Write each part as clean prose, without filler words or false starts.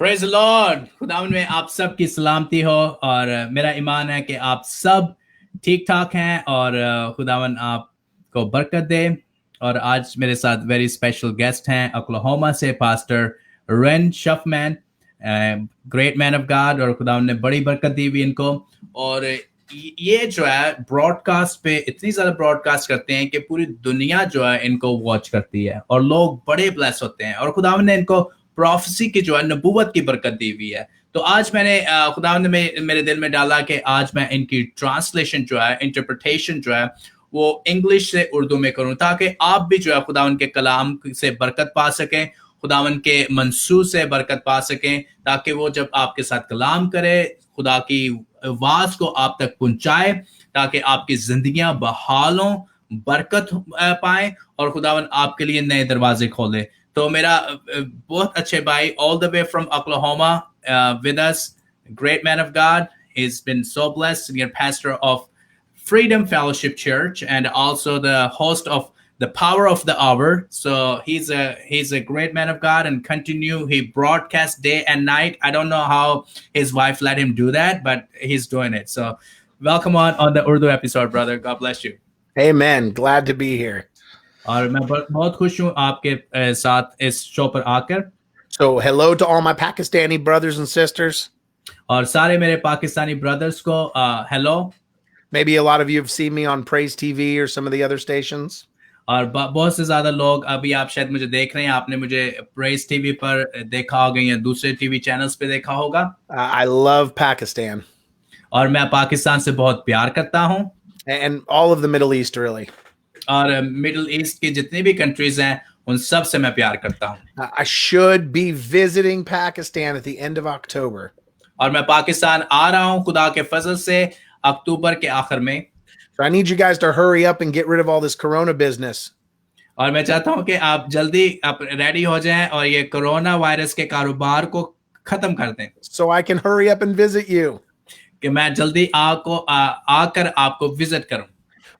Praise Lord. खुदावन में आप सब की सलामती हो और मेरा ईमान है कि आप सब ठीक ठाक हैं और खुदावन आपको बरकत दे। और आज मेरे साथ वेरी स्पेशल गेस्ट हैं ओक्लाहोमा से pastor Ren Shuffman, great man of God, और खुदावन ने बड़ी बरकत दी हुई इनको। और ये जो है ब्रॉडकास्ट पे इतनी ज्यादा ब्रॉडकास्ट करते हैं कि पूरी दुनिया जो है इनको वॉच करती है और लोग बड़े ब्लेस होते हैं। और खुदावन ने इनको प्रोफेसी की जो है नबूवत की बरकत दी हुई है। तो आज मैंने खुदावंद ने मेरे दिल में डाला कि आज मैं इनकी ट्रांसलेशन जो है, इंटरप्रिटेशन जो है, वो इंग्लिश से उर्दू में करूं ताकि आप भी जो है खुदावंद के कलाम से बरकत पा सकें, खुदावंद के मंसूर से बरकत पा सकें, ताकि वो जब आपके साथ कलाम करे खुदा की आवाज को आप तक पहुंचाए, ताकि आपकी जिंदगियां बहाल हों, बरकत पाएं और खुदावंद आपके लिए नए दरवाजे खोले। तो मेरा बहुत अच्छे भाई all the way from Oklahoma with us, great man of God. He's been so blessed to be a pastor of Freedom Fellowship Church and also the host of the Power of the Hour. So he's a great man of God and continue. He broadcasts day and night. I don't know how his wife let him do that, but he's doing it. So welcome on the Urdu episode, brother. God bless you. Amen. Glad to be here. और मैं बहुत खुश हूँ आपके साथ इस show पर आकर। So hello to all my Pakistani brothers and sisters. और सारे मेरे पाकिस्तानी ब्रदर्स को hello. Maybe a lot of you have seen me on Praise TV or some of the other stations. और बहुत से ज्यादा लोग अभी आप शायद मुझे देख रहे हैं, आपने मुझे प्रेज टीवी पर देखा होगा या दूसरे टीवी चैनल्स पे देखा होगा। I love Pakistan. और मैं पाकिस्तान से बहुत प्यार करता हूँ। And all of the Middle East really. और मिडिल ईस्ट की जितनी भी कंट्रीज हैं उन सब से मैं प्यार करता हूँ। I should be visiting Pakistan at the end of October. और मैं पाकिस्तान आ रहा हूँ खुदा के फजल से अक्टूबर के आखिर में। So I need you guys to hurry up and get rid of all this corona business. और मैं चाहता हूँ कि आप जल्दी आप रेडी हो जाएं और ये कोरोना वायरस के कारोबार को खत्म कर दें। So I can hurry up and visit you. कि मैं जल्दी आकर आपको विजिट करूं।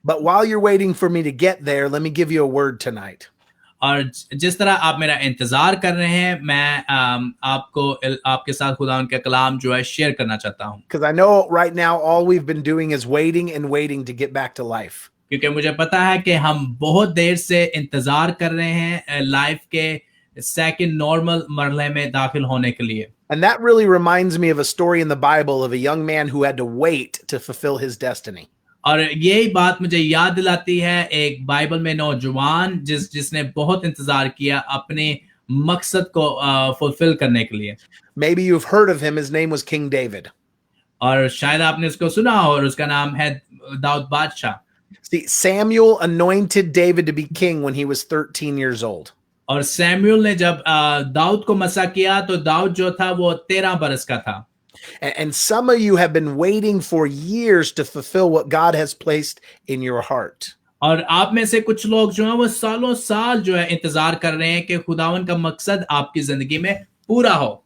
But while you're waiting for me to get there, let me give you a word tonight. और जिस तरह आप मेरा इंतजार कर रहे हैं, मैं आपके साथ खुदा उनका कलाम जो है शेयर करना चाहता हूं। Because I know right now all we've been doing is waiting and waiting to get back to life. क्योंकि मुझे पता है कि हम बहुत देर से इंतजार कर रहे हैं लाइफ के सेकंड नॉर्मल मरहले में दाखिल होने के लिए। And that really reminds me of a story in the Bible of a young man who had to wait to fulfill his destiny. और यही बात मुझे याद दिलाती है एक बाइबल में नौजवान जिसने बहुत इंतजार किया अपने मकसद को फुलफिल करने के लिए। Maybe you've heard of him. His name was King David. और शायद आपने उसको सुना हो और उसका नाम है दाऊद बादशाह। See, Samuel anointed David to be king when he was 13 years old. और सैमुअल ने जब दाऊद को मसा किया तो दाऊद जो था वो 13 बरस का था। And some of you have been waiting for years to fulfill what God has placed in your heart. और आप में से कुछ लोग जो हैं वो सालों साल जो है इंतजार कर रहे हैं कि खुदावन का मकसद आपकी जिंदगी में पूरा हो।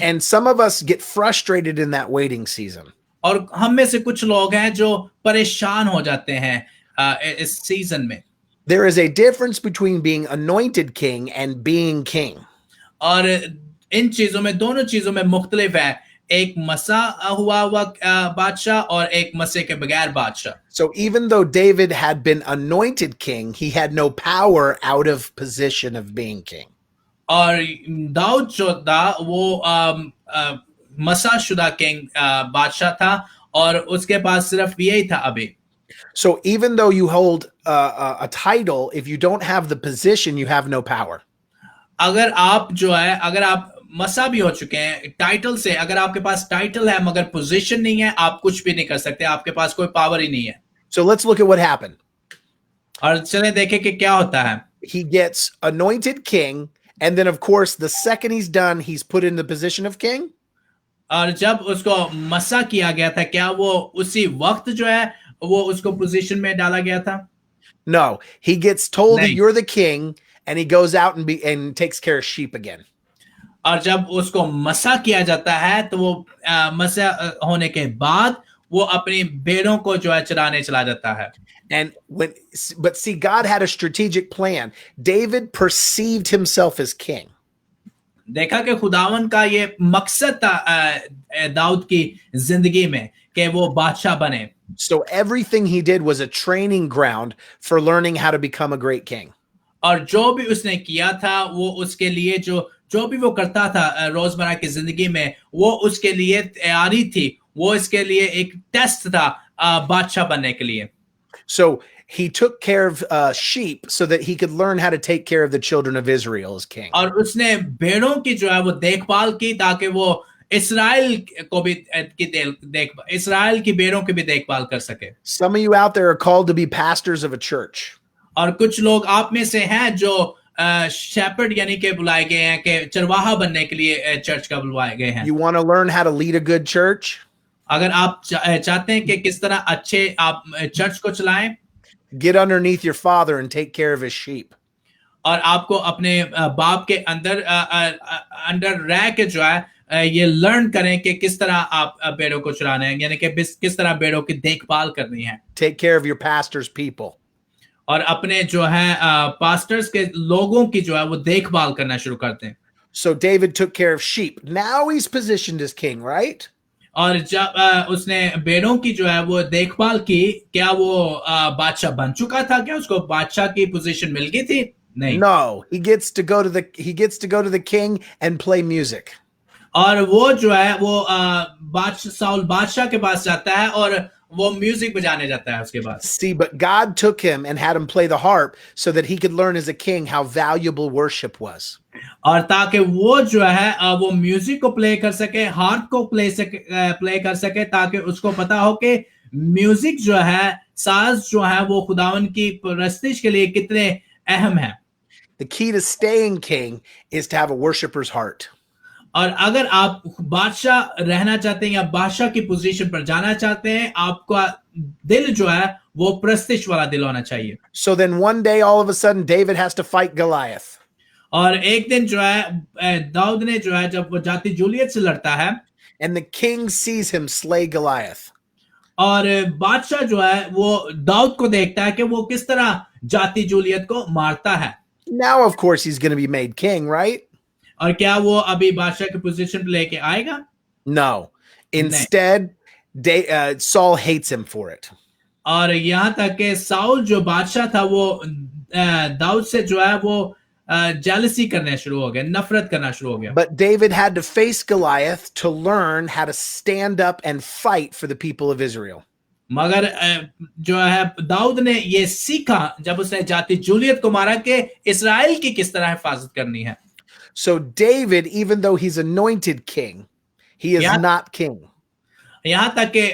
And some of us get frustrated in that waiting season. और हम में से कुछ लोग हैं जो परेशान हो जाते हैं इस सीजन में। There is a difference between being anointed king and being king. और इन चीजों में, दोनों चीजों में मुख्तलिफ है, एक मसा हुआ बादशाह और एक मसे के बगैर बादशाह। So even though David had been anointed king, he had no power out of position of being king. और दाऊद जो था वो मसा शुदा किंग बादशाह था और उसके पास सिर्फ यही था अभी। So even though you hold a title, if you don't have the position, you have no power. अगर आप जो है, अगर आप मसा भी हो चुके हैं टाइटल से, अगर आपके पास टाइटल है मगर पोजीशन नहीं है, आप कुछ भी नहीं कर सकते, आपके पास कोई पावर ही नहीं है। So let's look at what happened. और चले देखें कि क्या होता है। He gets anointed king, and then of course the second he's done, he's put in the position of king. और जब उसको मसा किया गया था, क्या वो उसी वक्त जो है वो उसको पोजीशन में डाला गया था? No, he gets told that नहीं। you're the king, and he goes out and takes care of sheep again. और जब उसको मसा किया जाता है तो वो मसा होने के बाद वो अपनी भेड़ों को जो है चराने चला जाता है। But see, God had a strategic plan. David perceived himself as king. देखा कि खुदावन का ये मकसद था दाऊद की जिंदगी में कि वो बादशाह बने. So everything he did was a training ground for learning how to become a great king. और जो भी उसने किया था वो उसके लिए जो भी वो करता था रोजमर्रा की जिंदगी में, वो उसके लिए तैयारी थी, वो इसके लिए एक टेस्ट था बादशाह बनने के लिए. So he took care of sheep so that he could learn how to take care of the children of Israel as king. और उसने भेड़ों की जो है वो देखभाल की ताकि वो इस्राएल को भी इस्राएल की भेड़ों की भी देखभाल कर सके. Some of you out there are called to be pastors of a church. और कुछ लोग आप में से हैं जो शेपर्ड यानी के बुलाए गए हैं कि चरवाहा बनने के लिए चर्च का बुलाए गए हैं. You want to learn how to lead a good church? अगर आप चाहते हैं कि किस तरह अच्छे आप चर्च को चलाएं, Get underneath your father and take care of his sheep. और आपको अपने बाप के अंडर रह के जो है ये लर्न करें कि किस तरह आप भेड़ों को चलाना है, यानी कि किस तरह भेड़ों की देखभाल करनी है. Take care of your pastor's people. और अपने जो है पास्टर्स के लोगों की जो है वो देखभाल करना शुरू करते हैं. So David took care of sheep. Now he's positioned as king, right? और जब उसने भेड़ों की जो है वो देखभाल की, क्या वो बादशाह बन चुका था? क्या उसको बादशाह की पोजीशन मिल गई थी? नहीं. No, he gets to go to the king and play music. और वो जो है वो साउल बादशाह के पास जाता है और वो म्यूजिक बजाने जाता है उसके पास. See, but God took him and had him play the harp so that he could learn as a king how valuable worship was. और ताकि वो जो है वो म्यूजिक को प्ले कर सके, हार्प को प्ले कर सके, ताकि उसको पता हो कि म्यूजिक जो है, साज जो है वो खुदावन की परस्तिश के लिए कितने अहम है. The key to staying king is to have a worshiper's heart. और अगर आप बादशाह रहना चाहते हैं या बादशाह की पोजीशन पर जाना चाहते हैं, आपका दिल जो है वो प्रस्तिश वाला दिल होना चाहिए. So then one day, all of a sudden, David has to fight Goliath. और एक दिन जो है दाऊद ने जो है जब वो जाति जूलियत से लड़ता है, And the king sees him slay Goliath. और बादशाह जो है वो दाऊद को देखता है कि वो किस तरह जाति जूलियत को मारता है. Now, of course, he's going to be made king, right? और क्या वो अभी बादशाह की पोजीशन पे लेके आएगा? No. Instead, Saul hates him for it. और यहाँ तक कि साउल जो बादशाह था वो दाऊद से जो है वो jealousy करने शुरू हो गया, नफरत करना शुरू हो गया. But David had to face Goliath to learn how to stand up and fight for the people of Israel. मगर जो है दाऊद ने ये सीखा जब उसने जाति जूलियत को मारा कि इस्राएल की किस तरह हिफाजत करनी है. So David, even though he's anointed king, he is not king. यहाँ तक कि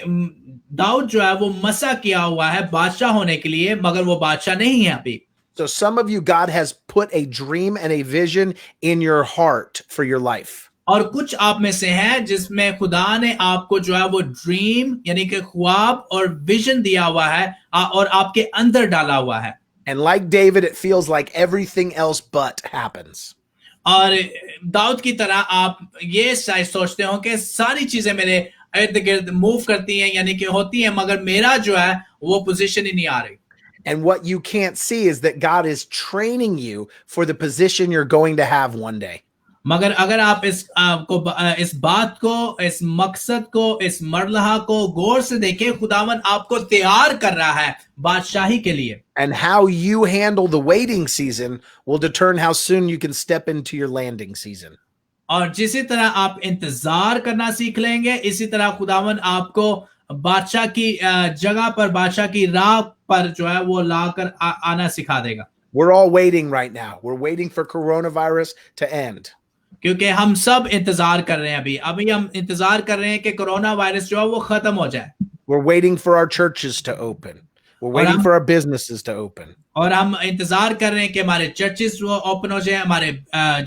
दाऊद जो है वो मसा किया हुआ है बादशाह होने के लिए, मगर वो बादशाह नहीं है अभी. So some of you, God has put a dream and a vision in your heart for your life. और कुछ आप में से हैं जिसमें खुदा ने आपको जो है वो ड्रीम यानी कि ख्वाब और विजन दिया हुआ है और आपके अंदर डाला हुआ है. And like David, it feels like everything else but happens. और दाऊद की तरह आप ये शायद सोचते हो कि सारी चीजें मेरे इर्द गिर्द मूव करती हैं यानी कि होती हैं, मगर मेरा जो है वो पोजीशन ही नहीं आ रही. And what you can't see is that God is training you for the position you're going to have one day. मगर अगर आप इस बात को, इस मकसद को, इस मरलहा को गौर से देखें, खुदावन आपको तैयार कर रहा है बादशाही के लिए. And how you handle the waiting season will determine how soon you can step into your landing season. और जिसी तरह आप इंतजार करना सीख लेंगे, इसी तरह खुदावन आपको बादशाह की जगह पर, बादशाह की राह पर जो है वो लाकर आना सिखा देगा. We're all waiting right now. We're waiting for coronavirus to end. क्योंकि हम सब इंतजार कर रहे हैं अभी हम इंतजार कर रहे हैं कि कोरोना वायरस जो है वो खत्म हो जाए. We're waiting for our churches to open. We're waiting for our businesses to open. और हम इंतजार कर रहे हैं कि हमारे चर्चेस ओपन हो जाए, हमारे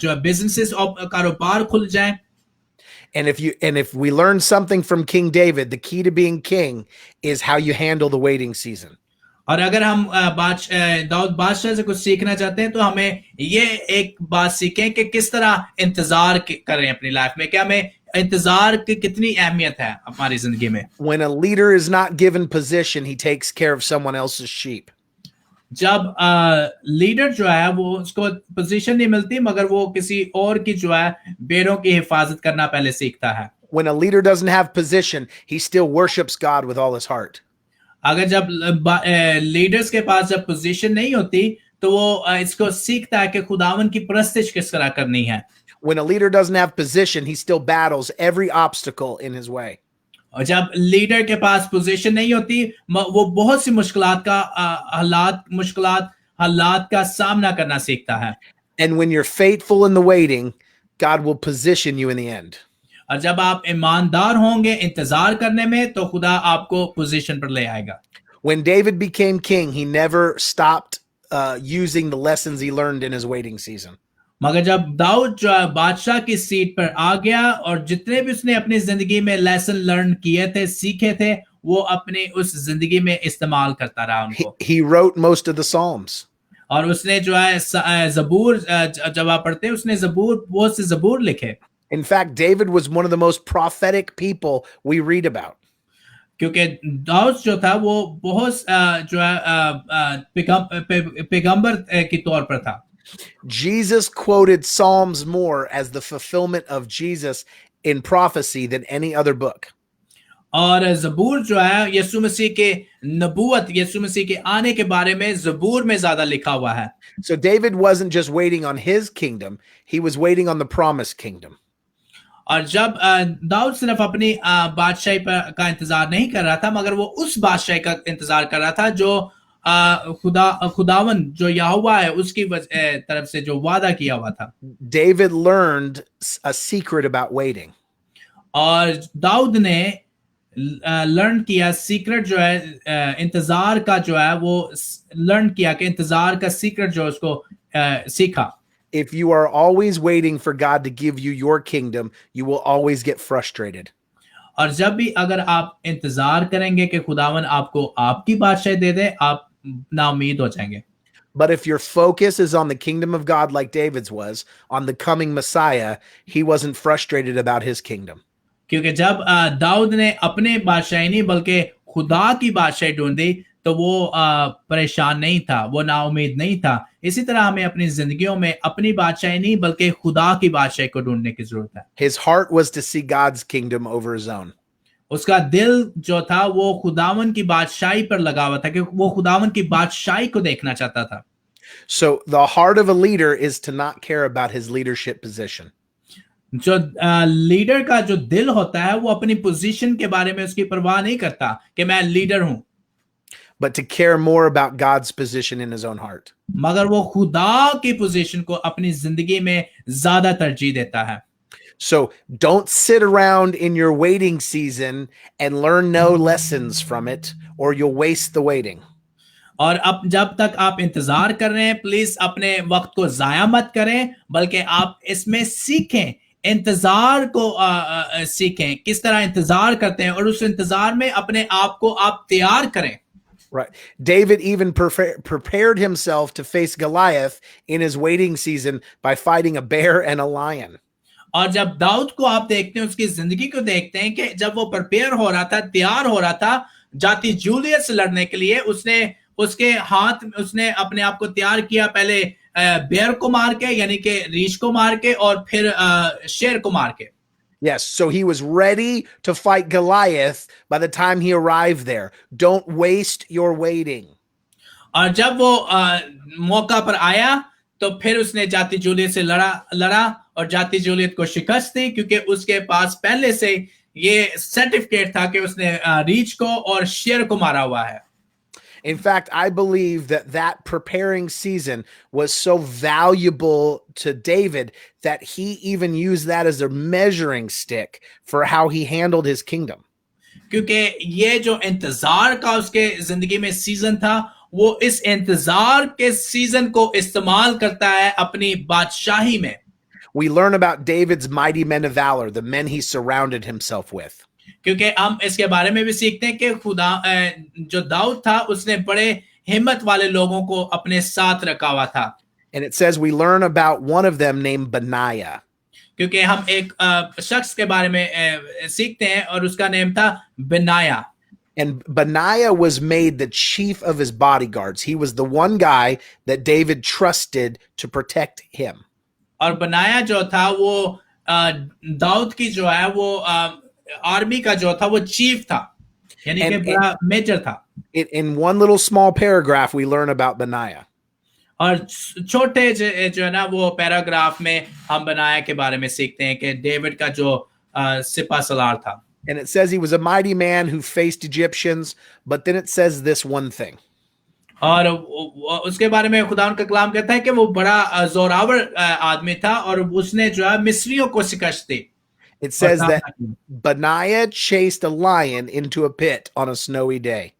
जो बिजनेसेस कारोबार खुल जाए. And if we learn something from King David, the key to being king is how you handle the waiting season. और अगर हम दाऊद बादशाह से कुछ सीखना चाहते हैं तो हमें ये एक बात सीखें कि किस तरह इंतजार करें अपनी लाइफ में, क्या हमें इंतजार की कितनी अहमियत है हमारी जिंदगी में. When a leader is not given position, he takes care of someone else's sheep. जब लीडर जो है वो उसको पोजीशन नहीं मिलती मगर वो किसी और की जो है बेड़ों की हिफाजत करना पहले सीखता है. When a leader doesn't have position, he still worships God with all his heart. अगर जब लीडर्स के पास जब पोजीशन नहीं होती तो वो इसको सीखता है कि खुदावन की परस्तिश किस तरह करनी है. When a leader doesn't have position, he still battles every obstacle in his way. और जब लीडर के पास पोजीशन नहीं होती वो बहुत सी हालात का सामना करना सीखता है. And when you're faithful in the waiting, God will position you in the end. और जब आप ईमानदार होंगे इंतजार करने में तो खुदा आपको पोजीशन पर ले आएगा. When David became king, he never stopped using the lessons he learned in his waiting season. मगर जब दाऊद जो है बादशाह की सीट पर आ गया और जितने भी उसने अपनी जिंदगी में लेसन लर्न किए थे सीखे थे वो अपनी उस जिंदगी में इस्तेमाल करता रहा उनको. He wrote most of the Psalms. और उसने जो है जबूर जब आप पढ़ते हैं उसने बहुत से जबूर लिखे. In fact, David was one of the most prophetic people we read about. क्योंकि दाऊद जो था वो बहुत जो है पैगंबर के तौर पर था. Jesus quoted Psalms more as the fulfillment of Jesus in prophecy than any other book. और जबूर जो है यीशु मसीह के नबूवत यीशु मसीह के आने के बारे में जबूर में ज्यादा लिखा हुआ है. So David wasn't just waiting on his kingdom, he was waiting on the promised kingdom. और जब दाऊद सिर्फ अपनी बादशाही का इंतजार नहीं कर रहा था मगर वो उस बादशाही का इंतजार कर रहा था जो खुदावन जो यहोवा है उसकी तरफ से जो वादा किया हुआ था. David learned a secret about waiting. और दाऊद ने लर्न किया सीक्रेट जो है इंतजार का जो है वो लर्न किया कि इंतजार का सीक्रेट जो उसको सीखा. If you are always waiting for God to give you your kingdom, you will always get frustrated. और जब भी अगर आप इंतजार करेंगे कि खुदावन आपको आपकी बादशाही दे दे आप नाउमीद हो जाएंगे. But if your focus is on the kingdom of God like David's was, on the coming Messiah, he wasn't frustrated about his kingdom. क्योंकि जब दाऊद ने अपने बादशाही नहीं बल्कि खुदा की बादशाही ढूंढी तो वो परेशान नहीं था, वो नाउमीद नहीं था. इसी तरह हमें अपनी जिंदगियों में अपनी बादशाही नहीं बल्कि खुदा की बादशाही को ढूंढने की जरूरत है. His heart was to see God's kingdom over his own. उसका दिल जो था वो खुदावन की बादशाही पर लगा हुआ था कि वो खुदावन की बादशाही को देखना चाहता था. So the heart of a leader is to not care about his leadership position. जो लीडर का जो दिल होता है वो अपनी पोजीशन के बारे में उसकी परवाह नहीं करता कि मैं लीडर हूं, but to care more about God's position in his own heart. मगर वो खुदा की पोजीशन को अपनी जिंदगी में ज्यादा तरजीह देता है. So don't sit around in your waiting season and learn no lessons from it, or you'll waste the waiting. और अब जब तक आप इंतजार कर रहे हैं प्लीज अपने वक्त को जाया मत करें बल्कि आप इसमें सीखें, इंतजार को सीखें किस तरह इंतजार करते हैं और उस इंतजार में अपने आप को आप तैयार करें. Right. David even prepared himself to face Goliath in his waiting season by fighting a bear and a lion. और जब दाऊद को आप देखते हैं उसकी जिंदगी को देखते हैं कि जब वो प्रिपेयर हो रहा था, तैयार हो रहा था जाति जूलियत से लड़ने के लिए, उसके हाथ में उसने अपने आप को तैयार किया, पहले बेर को मार के यानी कि रीछ को मार के और फिर शेर को मार के. Yes, so he was ready to fight Goliath by the time he arrived there. Don't waste your waiting. और जब वो मौका पर आया तो फिर उसने जाति जूलियत से लड़ा और जाति जूलियत को शिकस्त दी क्योंकि उसके पास पहले से ये सर्टिफिकेट था कि उसने रीछ को और शेर को मारा हुआ है. In fact, I believe that preparing season was so valuable to David that he even used that as a measuring stick for how he handled his kingdom. क्योंकि ये जो इंतजार का उसके जिंदगी में सीजन था वो इस इंतजार के सीजन को इस्तेमाल करता है अपनी बादशाही में. We learn about David's mighty men of valor, the men he surrounded himself with. क्योंकि हम इसके बारे में भी सीखते हैं कि खुदा जो दाऊद था उसने बड़े हिम्मत वाले लोगों को अपने साथ रखा हुआ था. And it says we learn about one of them named Benaiah. क्योंकि हम एक शख्स के बारे में सीखते हैं और उसका नाम था बेनाया. And Benaiah was made the chief of his bodyguards. He was the one guy that David trusted to protect him. और बनाया जो था वो दाऊद की जो है वो आर्मी का जो था वो चीफ था, यानी कि बड़ा मेजर था. In one little small paragraph, we learn about Benaiah. और छोटे जो है ना वो पैराग्राफ में हम बनाया के बारे में सीखते हैं कि डेविड का जो सिपा सलार था. And it says he was a mighty man who faced Egyptians, but then it says this one thing. और उसके बारे में खुदा उनका कलाम कहता है कि वो बड़ा जोरावर आदमी था और उसने जो है मिस्रियों को शिकस्त दी. It says that Benaiah chased a lion into a pit on a snowy day.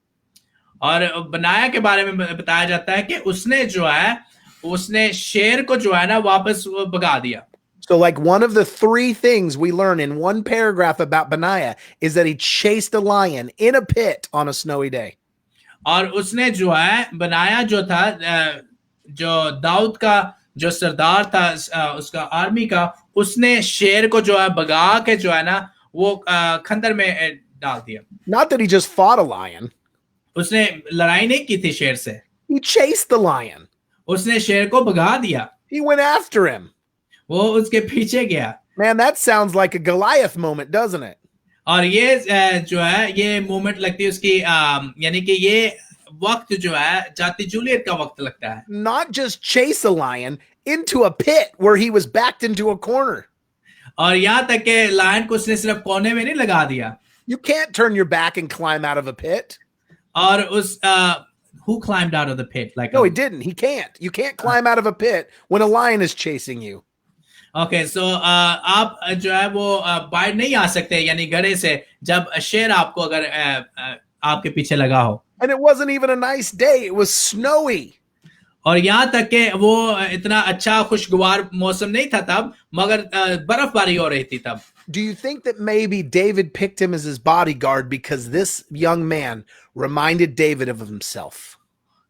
और बनाया के बारे में बताया जाता है कि उसने जो है उसने शेर को जो है ना वापस भगा दिया. So like one of the three things we learn in one paragraph about Benaiah is that he chased a lion in a pit on a snowy day. और उसने जो है बनाया जो था जो दाऊद का जो सरदार था उसका आर्मी का, उसने शेर को जो है भगा के जो है ना वो खंदर में डाल दिया. Not that he just fought a lion. उसने लड़ाई नहीं की थी शेर से. He chased the lion. उसने शेर को भगा दिया. He went after him. वो उसके पीछे गया. Man, that sounds like a Goliath moment, doesn't it? और ये जो है ये मोमेंट लगती है उसकी यानी कि ये वक्त जो है जाती जूलियट का वक्त लगता है. Not just chase a lion into a pit where he was backed into a corner. और यहाँ तक के लायन को उसने सिर्फ कोने में नहीं लगा दिया. You can't turn your back and climb out of a pit. और उस who climbed out of the pit? Like no, he didn't. He can't. You can't climb out of a pit when a lion is chasing you. Okay, so आप जो है वो बाहर नहीं आ सकते यानी गड़े से जब शेर आपको अगर आपके पीछे लगा हो. And it wasn't even a nice day. It was snowy. और यहाँ तक के वो इतना अच्छा खुशगवार मौसम नहीं था तब, मगर बर्फबारी हो रही थी तब. Do you think that maybe David picked him as his bodyguard because this young man reminded David of himself?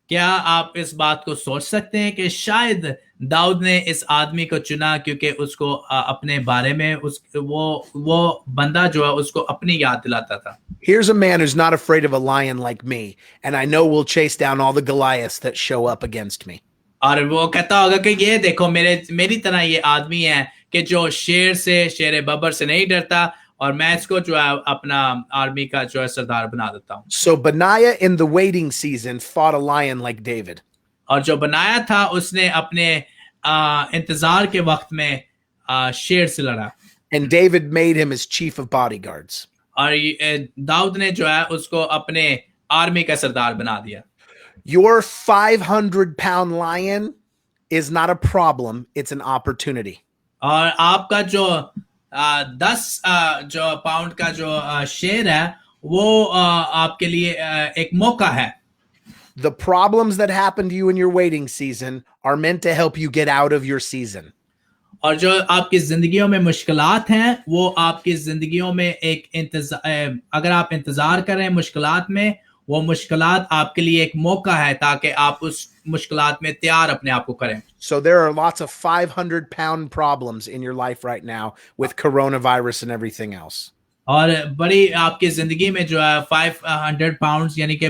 क्या आप इस बात को सोच सकते हैं कि शायद दाऊद ने इस आदमी को चुना क्योंकि उसको अपने बारे में वो बंदा जो है उसको अपनी याद दिलाता था. Here's a man who's not afraid of a lion like me, and I know we'll chase down all the Goliaths that show up against me. और वो कहता होगा कि ये देखो मेरी तरह ये आदमी है कि जो शेर बब्बर से नहीं डरता और मैं इसको जो है अपना आर्मी का जो है सरदार बना देता हूँ. So Benaiah in the waiting season fought a lion like David. और जो बनाया था उसने अपने इंतजार के वक्त में शेर से लड़ा. And David made him his chief of bodyguards. और दाऊद ने जो है उसको अपने आर्मी का सरदार बना दिया. Your 500-pound lion is not a problem, it's an opportunity. और आपका जो 10 जो पाउंड का जो शेर है वो आपके लिए एक मौका है. The problems that happen to you in your waiting season are meant to help you get out of your season. और जो आपकी जिंदगियों में मुश्किलात हैं वो आपकी जिंदगियों में एक अगर आप इंतजार कर रहे हैं मुश्किलात में, वो मुश्किलात आपके लिए एक मौका है ताकि आप उस मुश्किलात में तैयार अपने आप को करें. So there are lots of 500-pound problems in your life right now with coronavirus and everything else. और बड़ी आपकी जिंदगी में जो है 500 पाउंड्स यानी कि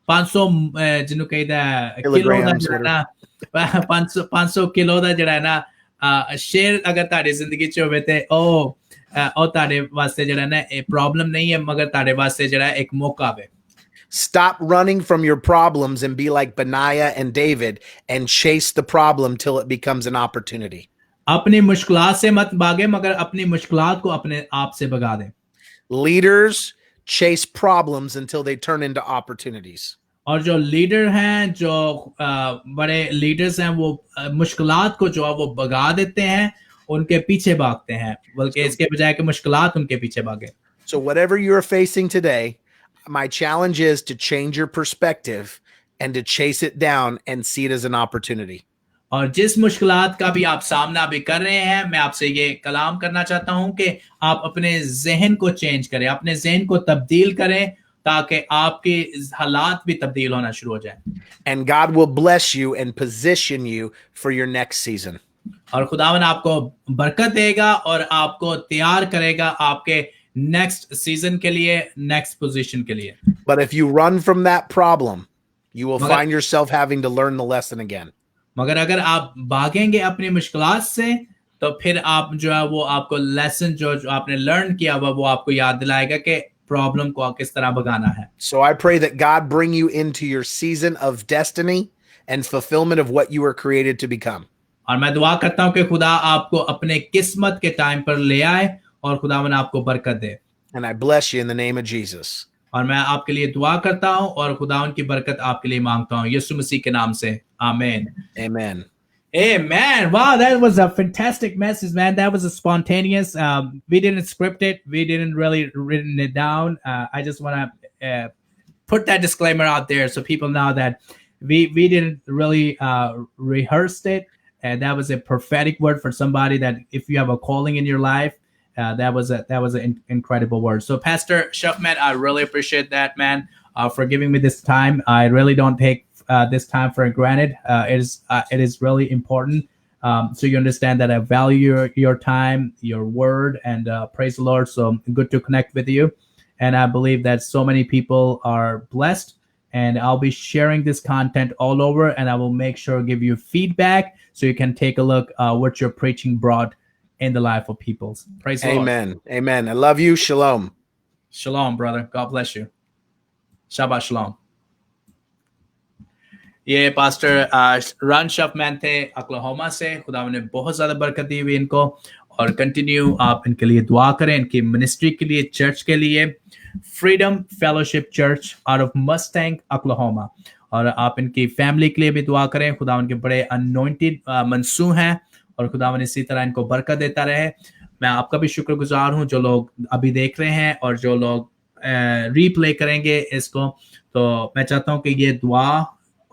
500 जिन्हों कहता है किलो ਦਾ ਜਿਹੜਾ ਨਾ 500 ਕਿਲੋ ਦਾ ਜਿਹੜਾ ਨਾ शेर अगर तारे जिंदगी च होवे ते ओ तारे वास्ते जड़ा ना ए प्रॉब्लम नहीं है मगर तारे वास्ते जड़ा एक मौका है. Stop running from your problems and be like Benaiah and David and chase the problem till it becomes an opportunity. अपनी मुश्किलात से मत भागे मगर अपनी मुश्किलात को अपने आप से भगा दें. Leaders chase problems until they turn into opportunities. और जो लीडर हैं जो बड़े लीडर्स हैं वो मुश्किलात को जो है वो भगा देते हैं, उनके पीछे भागते हैं बल्कि इसके बजाय कि मुश्किलात उनके पीछे भागे. So whatever you're facing today, my challenge is to change your perspective and to chase it down and see it as an opportunity. और जिस मुश्किलात का भी आप सामना भी कर रहे हैं, मैं आपसे ये कलाम करना चाहता हूं कि आप अपने जहन को चेंज करें, अपने जहन को तब्दील करें ताकि आपके हालात भी तब्दील होना शुरू हो जाए. And God will bless you and position you for your next season. और खुदावन आपको बरकत देगा और आपको तैयार करेगा आपके नेक्स्ट सीजन के लिए, नेक्स्ट पोजीशन के लिए। But if you run from that problem, you will मगर find yourself having to learn the lesson again. मगर अगर आप भागेंगे अपनी मुश्किलात से, तो फिर आप जो है वो आपको लेसन जो आपने लर्न किया हुआ वो आपको याद दिलाएगा कि प्रॉब्लम को किस तरह भगाना है। So I pray that God bring you into your season of destiny and fulfillment of what you were created to become. और मैं दुआ करता हूं कि खुदा आपको अपने किस्मत के टाइम पर ले आए और खुदावन आपको बरकत दे। And I bless you in the name of Jesus. और मैं आपके लिए दुआ करता हूं और खुदावन की बरकत आपके लिए मांगता हूं यीशु मसीह के नाम से, आमीन। Amen. Amen. Wow, that was a fantastic message, man. That was a spontaneous. We didn't script it. We didn't really written it down. I just want to put that disclaimer out there so people know that we didn't really rehearse it. And that was a prophetic word for somebody that if you have a calling in your life, that was an incredible word. So Pastor Shuffman, I really appreciate that, man, for giving me this time. I really don't take this time for granted. It is really important. So you understand that I value your time, your word, and praise the Lord. So good to connect with you. And I believe that so many people are blessed. And I'll be sharing this content all over, and I will make sure to give you feedback so you can take a look what your preaching brought in the life of people. Praise the Lord. Amen. Amen. I love you. Shalom. Shalom, brother. God bless you. Shabbat shalom. ये pastor run शफमैन थे अक्लाहोमा से। खुदा ने बहुत ज़्यादा बरकत दी हुई इनको, और कंटिन्यू आप इनके लिए दुआ करें, इनकी मिनिस्ट्री के लिए, चर्च के लिए, freedom fellowship church out of Mustang Oklahoma. और आप इनकी फैमिली के लिए भी दुआ करें। खुदा उनके बड़े अनॉइंटेड मंसू हैं, और खुदा इसी तरह इनको बरकत देता रहे। मैं आपका भी शुक्रगुजार हूँ जो लोग अभी देख रहे हैं और जो लोग रीप्ले करेंगे इसको। तो मैं चाहता हूँ कि ये दुआ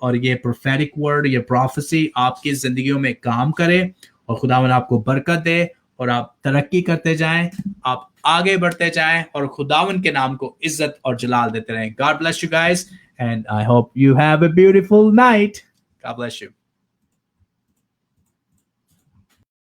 और ये प्रोफेटिक वर्ड, ये प्रोफेसी आपकी जिंदगियों में काम करे, और खुदावन आपको बरकत दे, और आप तरक्की करते जाएं, आप आगे बढ़ते जाएं, और खुदावन के नाम को इज्जत और जलाल देते रहें। God bless you guys, and I hope you have a beautiful night. God bless you.